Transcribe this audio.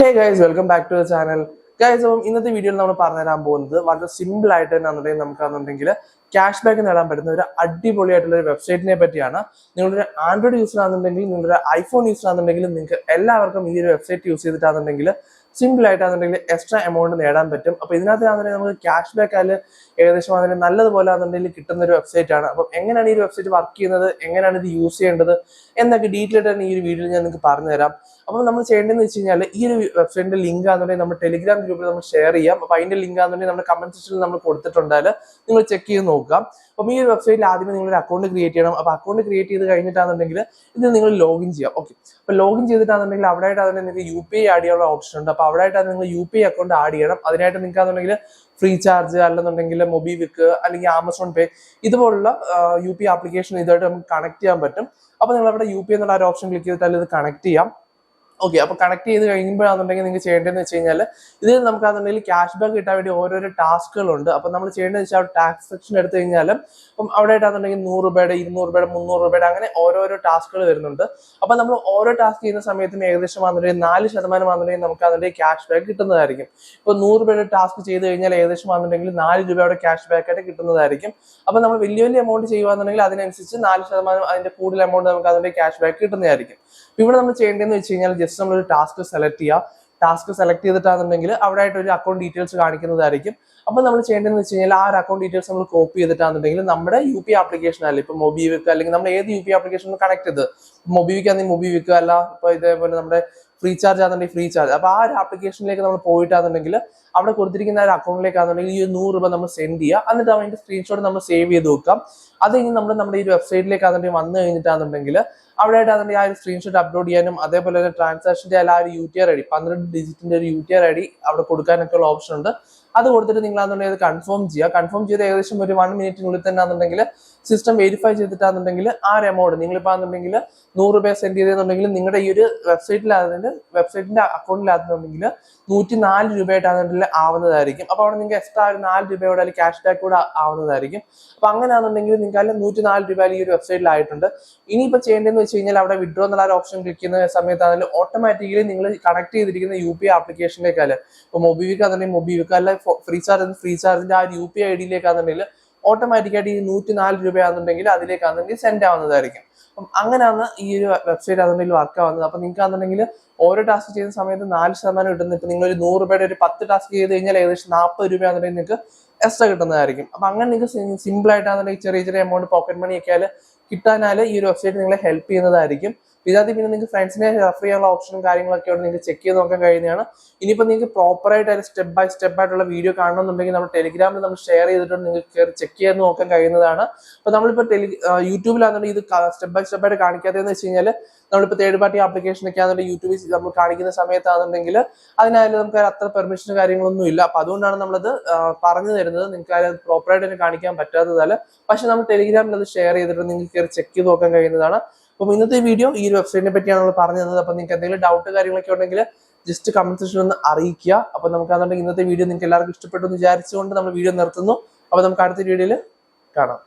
Hey guys, welcome back to the channel. Guys, ഇന്നത്തെ വീഡിയോയിൽ നമ്മൾ പറഞ്ഞുതരാൻ പോകുന്നത് വളരെ സിമ്പിൾ ആയിട്ട് തന്നെ നമുക്കാണെന്നുണ്ടെങ്കിൽ ക്യാഷ് ബാക്ക് നേടാൻ പറ്റുന്ന ഒരു അടിപൊളിയായിട്ടുള്ള ഒരു വെബ്സൈറ്റിനെ പറ്റിയാണ്. നിങ്ങളൊരു ആൻഡ്രോയിഡ് യൂസർ ആണെന്നുണ്ടെങ്കിൽ, നിങ്ങളൊരു ഐഫോൺ യൂസർ ആണെന്നുണ്ടെങ്കിൽ, നിങ്ങൾക്ക് എല്ലാവർക്കും ഈ ഒരു വെബ്സൈറ്റ് യൂസ് ചെയ്തിട്ടാണെന്നുണ്ടെങ്കിൽ സിമ്പിൾ ആയിട്ടാണെന്നുണ്ടെങ്കിൽ എക്സ്ട്രാ എമൗണ്ട് നേടാൻ പറ്റും. അപ്പോൾ ഇതിനകത്താണെന്നുണ്ടെങ്കിൽ നമുക്ക് ക്യാഷ് ബാക്ക് അതിൽ ഏകദേശം അതിന് നല്ലതുപോലെ ആണെന്നുണ്ടെങ്കിൽ കിട്ടുന്ന ഒരു വെബ്സൈറ്റ് ആണ്. അപ്പം എങ്ങനെയാണ് ഈ ഒരു വെബ്സൈറ്റ് വർക്ക് ചെയ്യുന്നത്, എങ്ങനെയാണ് ഇത് യൂസ് ചെയ്യേണ്ടത് എന്നൊക്കെ ഡീറ്റെയിൽ ആയിട്ട് തന്നെ ഈ ഒരു വീഡിയോയിൽ ഞാൻ നിങ്ങൾക്ക് പറഞ്ഞു തരാം. അപ്പം നമ്മൾ ചെയ്യേണ്ടതെന്ന് വെച്ച് കഴിഞ്ഞാൽ ഈ ഒരു വെബ്സൈറ്റിന്റെ ലിങ്ക് ആണെന്നുണ്ടെങ്കിൽ നമ്മുടെ ടെലിഗ്രാം ഗ്രൂപ്പിൽ നമ്മൾ ഷെയർ ചെയ്യാം. അപ്പോൾ അതിന്റെ ലിങ്ക് ആണെന്നുണ്ടെങ്കിൽ നമ്മുടെ കമന്റ് സെക്ഷനിൽ നമ്മൾ കൊടുത്തിട്ടുണ്ടായാൽ നിങ്ങൾ ചെക്ക് ചെയ്ത് നോക്കാം. അപ്പം ഈ ഒരു വെബ്സൈറ്റിൽ ആദ്യമേ നിങ്ങളൊരു അക്കൗണ്ട് ക്രിയേറ്റ് ചെയ്യണം. അപ്പോൾ അക്കൗണ്ട് ക്രിയേറ്റ് ചെയ്ത് കഴിഞ്ഞിട്ടാണെന്നുണ്ടെങ്കിൽ ഇത് നിങ്ങൾ ലോഗിൻ ചെയ്യാം. ഓക്കെ, അപ്പോൾ ലോഗിൻ ചെയ്തിട്ടാണെന്നുണ്ടെങ്കിൽ അവിടെ ആയിട്ട് അതിന് നിങ്ങൾക്ക് UPI ആഡ് ചെയ്യാനുള്ള ഓപ്ഷൻ ഉണ്ട്. അപ്പോൾ അവിടെ ആയിട്ട് നിങ്ങൾ UPI അക്കൗണ്ട് ആഡ് ചെയ്യണം. അതിനായിട്ട് നിങ്ങൾക്ക് ആണെന്നുണ്ടെങ്കിൽ ഫ്രീ ചാർജ് അല്ലെന്നുണ്ടെങ്കിൽ മൊബിവിക്ക് അല്ലെങ്കിൽ ആമസോൺ പേ ഇതുപോലുള്ള UPI ആപ്ലിക്കേഷൻ ഇതായിട്ട് നമുക്ക് കണക്ട് ചെയ്യാൻ പറ്റും. അപ്പോൾ നിങ്ങൾ അവിടെ UPI എന്നുള്ള ഒരു ഓപ്ഷൻ ക്ലിക്ക് ചെയ്തിട്ട് ഇത് കണക്ട് ചെയ്യാം. ഓക്കെ, അപ്പോൾ കണക്ട് ചെയ്ത് കഴിയുമ്പോഴാണെന്നുണ്ടെങ്കിൽ നിങ്ങൾക്ക് ചെയ്യേണ്ടതെന്ന് വെച്ച് കഴിഞ്ഞാൽ ഇതിൽ നമുക്ക് ആണെന്നുണ്ടെങ്കിൽ ക്യാഷ് ബാക്ക് കിട്ടാൻ വേണ്ടി ഓരോരോ ടാസ്കുകളുണ്ട്. അപ്പോൾ നമ്മൾ ചെയ്യേണ്ടതെന്ന് വെച്ചാൽ ടാക്സ് സെക്ഷൻ എടുത്തു കഴിഞ്ഞാൽ അപ്പം അവിടെ ആയിട്ടാണെന്നുണ്ടെങ്കിൽ 100 രൂപയുടെ 200 രൂപയുടെ 300 രൂപയുടെ അങ്ങനെ ഓരോരോ ടാസ്കുകൾ വരുന്നുണ്ട്. അപ്പോൾ നമ്മൾ ഓരോ ടാസ്ക് ചെയ്യുന്ന സമയത്തും ഏകദേശം ആണെന്നുണ്ടെങ്കിൽ 4% ആണെന്നുണ്ടെങ്കിൽ നമുക്ക് അതിന്റെ ക്യാഷ് ബാക്ക് കിട്ടുന്നതായിരിക്കും. ഇപ്പോൾ 100 രൂപയുടെ ടാസ്ക് ചെയ്ത് കഴിഞ്ഞാൽ ഏകദേശം ആണെന്നുണ്ടെങ്കിൽ 4 രൂപയുടെ ക്യാഷ് ബാക്ക് ആയിട്ട് കിട്ടുന്നതായിരിക്കും. അപ്പോൾ നമ്മൾ വലിയ വലിയ എമൗണ്ട് ചെയ്യുകയാണെന്നുണ്ടെങ്കിൽ അതിനനുസരിച്ച് 4% അതിന്റെ കൂടുതൽ എമൗണ്ട് നമുക്ക് അതിന്റെ ക്യാഷ് ബാക്ക് കിട്ടുന്നതായിരിക്കും. ഇവിടെ നമ്മൾ ചെയ്യേണ്ടതെന്ന് വെച്ച് കഴിഞ്ഞാൽ ജസ്റ്റ് നമ്മളൊരു ടാസ്ക് സെലക്ട് ചെയ്യുക. ടാസ്ക് സെലക്ട് ചെയ്തിട്ടാണെന്നുണ്ടെങ്കിൽ അവിടെ ആയിട്ട് ഒരു അക്കൗണ്ട് ഡീറ്റെയിൽസ് കാണിക്കുന്നതായിരിക്കും. അപ്പോൾ നമ്മൾ ചെയ്യേണ്ടതെന്ന് വെച്ച് കഴിഞ്ഞാൽ ആ ഒരു അക്കൗണ്ട് ഡീറ്റെയിൽസ് നമ്മൾ കോപ്പി ചെയ്തിട്ടാണെന്നുണ്ടെങ്കിൽ നമ്മുടെ UPI ആപ്ലിക്കേഷൻ അല്ല, ഇപ്പൊ മൊബിവിക്ക് അല്ലെങ്കിൽ നമ്മൾ ഏത് UPI ആപ്ലിക്കേഷൻ കണക്ട് ചെയ്ത് മൊബിവിക്ക് ആണെങ്കിൽ മൊബിവിക്ക് അല്ല, ഇപ്പൊ ഇതേപോലെ നമ്മുടെ ഫ്രീ ചാർജ് ആണെന്നുണ്ടെങ്കിൽ ഫ്രീ ചാർജ്. അപ്പോൾ ആ ഒരു ആപ്ലിക്കേഷനിലേക്ക് നമ്മൾ പോയിട്ടാണെന്നുണ്ടെങ്കിൽ അവിടെ കൊടുത്തിരിക്കുന്ന ഒരു അക്കൗണ്ടിലേക്കാണെന്നുണ്ടെങ്കിൽ ഈ 100 രൂപ നമ്മൾ സെൻഡ് ചെയ്യുക. എന്നിട്ട് അതിന്റെ സ്ക്രീൻഷോട്ട് നമ്മൾ സേവ് ചെയ്ത് വെക്കാം. അത് കഴിഞ്ഞ് നമ്മൾ നമ്മുടെ ഈ ഒരു വെബ്സൈറ്റിലേക്ക് ആണെന്നുണ്ടെങ്കിൽ വന്നു കഴിഞ്ഞിട്ടാണെന്നുണ്ടെങ്കിൽ അവിടെ ആയിട്ടാണെന്നുണ്ടെങ്കിൽ ആ ഒരു സ്ക്രീൻഷോട്ട് അപ്ലോഡ് ചെയ്യാനും അതേപോലെ തന്നെ ട്രാൻസാക്ഷന്റെ ആ ഒരു UTR ID 12 ഡിജിറ്റിന്റെ ഒരു UTR ID അവിടെ കൊടുക്കാനൊക്കെ ഉള്ള ഓപ്ഷൻ ഉണ്ട്. അത് കൊടുത്തിട്ട് നിങ്ങളാണെന്നുണ്ടെങ്കിൽ അത് കൺഫേം ചെയ്യുക. കൺഫേം ചെയ്ത് ഏകദേശം ഒരു 1 മിനിറ്റിനുള്ളിൽ തന്നെ ആണെന്നുണ്ടെങ്കിൽ സിസ്റ്റം വെരിഫൈ ചെയ്തിട്ടാണെന്നുണ്ടെങ്കിൽ ആ ഒരു എമൗണ്ട് നിങ്ങളിപ്പോൾ ആണെന്നുണ്ടെങ്കിൽ 100 രൂപ സെൻഡ് ചെയ്തെന്നുണ്ടെങ്കിൽ നിങ്ങളുടെ ഈ ഒരു വെബ്സൈറ്റിന്റെ അക്കൗണ്ടിലാണെന്നുണ്ടെങ്കിൽ 104 രൂപയായിട്ടാണെന്നുണ്ടെങ്കിൽ ആവുന്നതായിരിക്കും. അപ്പോൾ അവിടെ നിങ്ങൾക്ക് എക്സ്ട്രാ ഒരു 4 രൂപയോടെ അല്ലെങ്കിൽ ക്യാഷ് ബാക്ക് കൂടെ ആവുന്നതായിരിക്കും. അപ്പോൾ അങ്ങനെയാണെന്നുണ്ടെങ്കിൽ നിങ്ങൾക്ക് അതിൽ 104 രൂപ ഈ ഒരു വെബ്സൈറ്റിലായിട്ടുണ്ട്. ഇനിയിപ്പോൾ ചെയ്യേണ്ടതെന്ന് വെച്ച് കഴിഞ്ഞാൽ അവിടെ വിഡ്രോ എന്നുള്ള ഒരു ഓപ്ഷൻ ക്ലിക്ക് ചെയ്യുന്ന സമയത്താണെങ്കിൽ ഓട്ടോമാറ്റിക്കലി നിങ്ങൾ കണക്ട് ചെയ്തിരിക്കുന്ന UPI ആപ്ലിക്കേഷനിലേക്കല്ല, ഇപ്പോൾ മൊബിവിക്ക് ആണെന്നുണ്ടെങ്കിൽ മൊബിവിക്ക് അല്ല ഫ്രീ ചാർജിന്റെ ആ ഒരു UPI ID ഓട്ടോമാറ്റിക്കായിട്ട് ഈ 104 രൂപയാണെന്നുണ്ടെങ്കിൽ അതിലേക്കാണെന്നുണ്ടെങ്കിൽ സെൻഡ് ആവുന്നതായിരിക്കും. അപ്പം അങ്ങനെയാണ് ഈ ഒരു വെബ്സൈറ്റ് ആണെന്നുണ്ടെങ്കിൽ വർക്ക് ആവുന്നത്. അപ്പൊ നിങ്ങൾക്ക് ആണെന്നുണ്ടെങ്കിൽ ഓരോ ടാസ്ക് ചെയ്യുന്ന സമയത്ത് 4% കിട്ടുന്നത്. ഇപ്പൊ നിങ്ങൾ ഒരു 100 രൂപയുടെ ഒരു 10 ടാസ്ക് ചെയ്ത് കഴിഞ്ഞാൽ ഏകദേശം 40 രൂപയാണെന്നുണ്ടെങ്കിൽ നിങ്ങൾക്ക് എക്സ്ട്രാ കിട്ടുന്നതായിരിക്കും. അപ്പൊ അങ്ങനെ നിങ്ങൾക്ക് സിമ്പിൾ ആയിട്ടാണെന്നുണ്ടെങ്കിൽ ചെറിയ ചെറിയ എമൗണ്ട് പോക്കറ്റ് മണി ഒക്കെ കിട്ടാനാല് ഈ ഒരു വെബ്സൈറ്റ് നിങ്ങളെ ഹെൽപ്പ് ചെയ്യുന്നതായിരിക്കും. ഇതിനകത്ത് പിന്നെ നിങ്ങൾക്ക് ഫ്രണ്ട്സിനെ റെഫർ ചെയ്യാനുള്ള ഓപ്ഷനും കാര്യങ്ങളൊക്കെ ഉണ്ട്, നിങ്ങൾക്ക് ചെക്ക് ചെയ്ത് നോക്കാൻ കഴിയുന്നതാണ്. ഇനിയിപ്പോൾ നിങ്ങൾക്ക് പ്രോപ്പർ ആയിട്ട് അതിൽ സ്റ്റെപ്പ് ബൈ സ്റ്റെപ്പ് ആയിട്ടുള്ള വീഡിയോ കാണണമെന്നുണ്ടെങ്കിൽ നമ്മൾ ടെലിഗ്രാമിൽ നമ്മൾ ഷെയർ ചെയ്തിട്ടുണ്ട്, നിങ്ങൾക്ക് കയറി ചെക്ക് ചെയ്ത് നോക്കാൻ കഴിയുന്നതാണ്. അപ്പോൾ നമ്മളിപ്പോൾ യൂട്യൂബിലാണെന്നുണ്ടെങ്കിൽ ഇത് സ്റ്റെപ്പ് ബൈ സ്റ്റെപ്പ് ആയിട്ട് കാണിക്കാത്തതെന്ന് വെച്ച് കഴിഞ്ഞാൽ നമ്മളിപ്പോൾ തേർഡ് പാർട്ടി ആപ്ലിക്കേഷനൊക്കെ ആണെന്നുണ്ടെങ്കിൽ യൂട്യൂബിൽ നമ്മൾ കാണിക്കുന്ന സമയത്താണെന്നുണ്ടെങ്കിൽ അതിനായാലും നമുക്ക് അത്ര പെർമിഷനും കാര്യങ്ങളൊന്നും ഇല്ല. അപ്പോൾ അതുകൊണ്ടാണ് നമ്മളത് പറഞ്ഞു തരുന്നത്. നിങ്ങൾക്ക് അത് പ്രോപ്പറായിട്ട് തന്നെ കാണിക്കാൻ പറ്റാത്തതല്ല, പക്ഷെ നമ്മൾ ടെലിഗ്രാമിൽ അത് ഷെയർ ചെയ്തിട്ട് നിങ്ങൾക്ക് കയറി ചെക്ക് ചെയ്ത് നോക്കാൻ കഴിയുന്നതാണ്. അപ്പം ഇന്നത്തെ വീഡിയോ ഈ ഒരു വെബ്സൈറ്റിനെ പറ്റിയാണ് നമ്മൾ പറഞ്ഞു തന്നത്. അപ്പം നിങ്ങൾക്ക് എന്തെങ്കിലും ഡൗട്ട് കാര്യങ്ങളൊക്കെ ഉണ്ടെങ്കിൽ ജസ്റ്റ് കമന്റ് സെക്ഷനിൽ ഒന്ന് അറിയിക്കുക. അപ്പൊ നമുക്ക് അതുകൊണ്ട് ഇന്നത്തെ വീഡിയോ നിങ്ങൾക്ക് എല്ലാവർക്കും ഇഷ്ടപ്പെട്ടു എന്ന് വിചാരിച്ചുകൊണ്ട് നമ്മൾ വീഡിയോ നിർത്തുന്നു. അപ്പൊ നമുക്ക് അടുത്ത വീഡിയോയിൽ കാണാം.